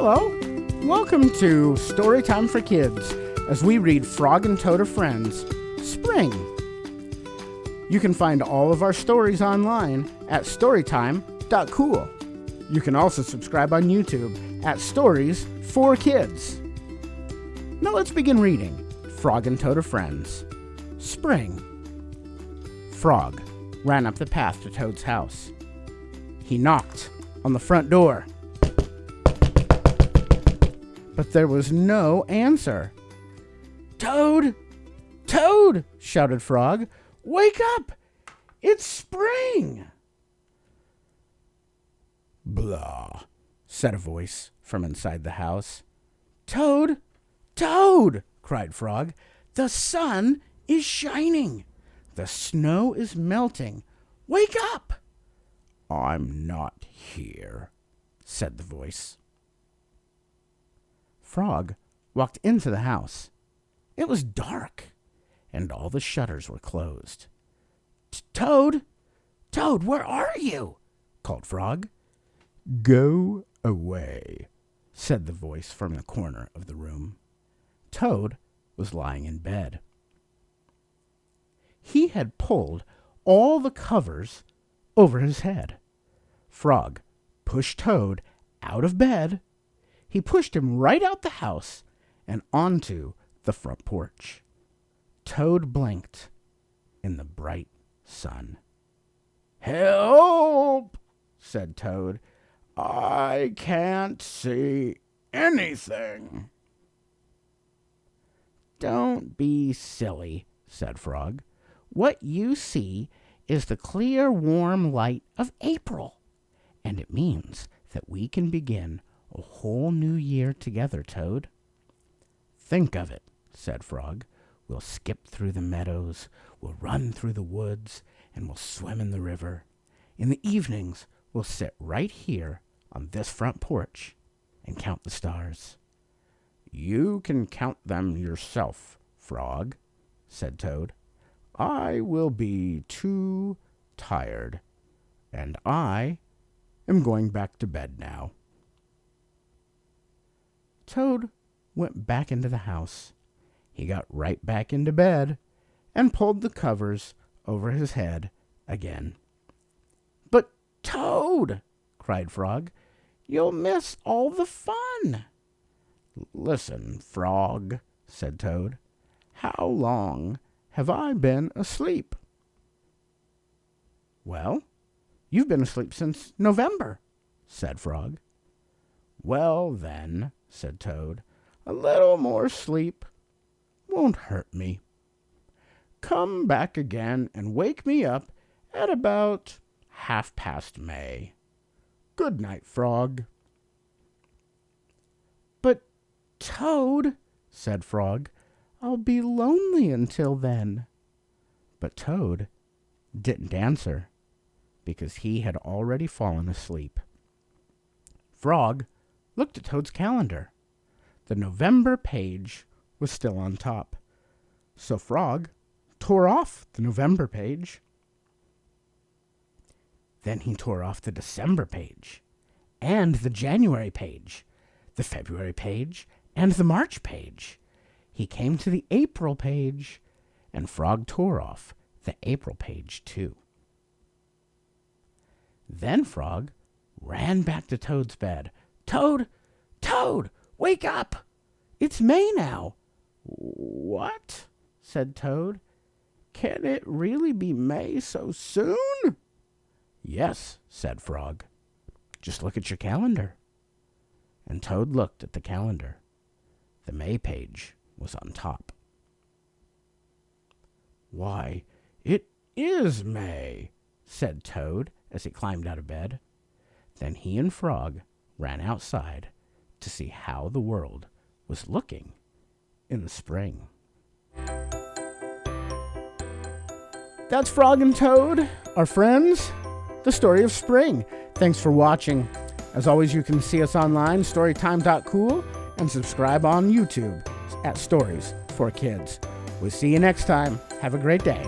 Hello, welcome to Storytime for Kids, as we read Frog and Toad Are Friends, Spring. You can find all of our stories online at storytime.cool. You can also subscribe on YouTube at Stories for Kids. Now let's begin reading Frog and Toad Are Friends, Spring. Frog ran up the path to Toad's house. He knocked on the front door, but there was no answer. "Toad! Toad!" shouted Frog. "Wake up! It's spring!" "Blah," said a voice from inside the house. "Toad! Toad!" cried Frog. "The sun is shining. The snow is melting. Wake up!" "I'm not here," said the voice. Frog walked into the house. It was dark, and all the shutters were closed. "Toad! Toad, where are you?" called Frog. "Go away," said the voice from the corner of the room. Toad was lying in bed. He had pulled all the covers over his head. Frog pushed Toad out of bed. He pushed him right out the house and onto the front porch. Toad blinked in the bright sun. "Help!" said Toad. "I can't see anything." "Don't be silly," said Frog. "What you see is the clear, warm light of April, and it means that we can begin a whole new year together, Toad." "Think of it," said Frog. "We'll skip through the meadows, we'll run through the woods, and we'll swim in the river. In the evenings, we'll sit right here on this front porch and count the stars." "You can count them yourself, Frog," said Toad. "I will be too tired, and I am going back to bed now." Toad went back into the house. He got right back into bed and pulled the covers over his head again. "But Toad," cried Frog, "you'll miss all the fun." "Listen, Frog," said Toad. "How long have I been asleep?" "Well, you've been asleep since November," said Frog. "Well, then," said Toad, "a little more sleep won't hurt me. Come back again and wake me up at about May. Good night, Frog." "But, Toad," said Frog, "I'll be lonely until then." But Toad didn't answer, because he had already fallen asleep. Frog looked at Toad's calendar. The November page was still on top, so Frog tore off the November page. Then he tore off the December page, and the January page, the February page, and the March page. He came to the April page, and Frog tore off the April page too. Then Frog ran back to Toad's bed. "Toad! Toad! Wake up! It's May now." "What?" said Toad. "Can it really be May so soon?" "Yes," said Frog. "Just look at your calendar." And Toad looked at the calendar. The May page was on top. "Why, it is May," said Toad as he climbed out of bed. Then he and Frog ran outside to see how the world was looking in the spring. That's Frog and Toad, our friends, the story of spring. Thanks for watching. As always, you can see us online, storytime.cool, and subscribe on YouTube at Stories for Kids. We'll see you next time. Have a great day.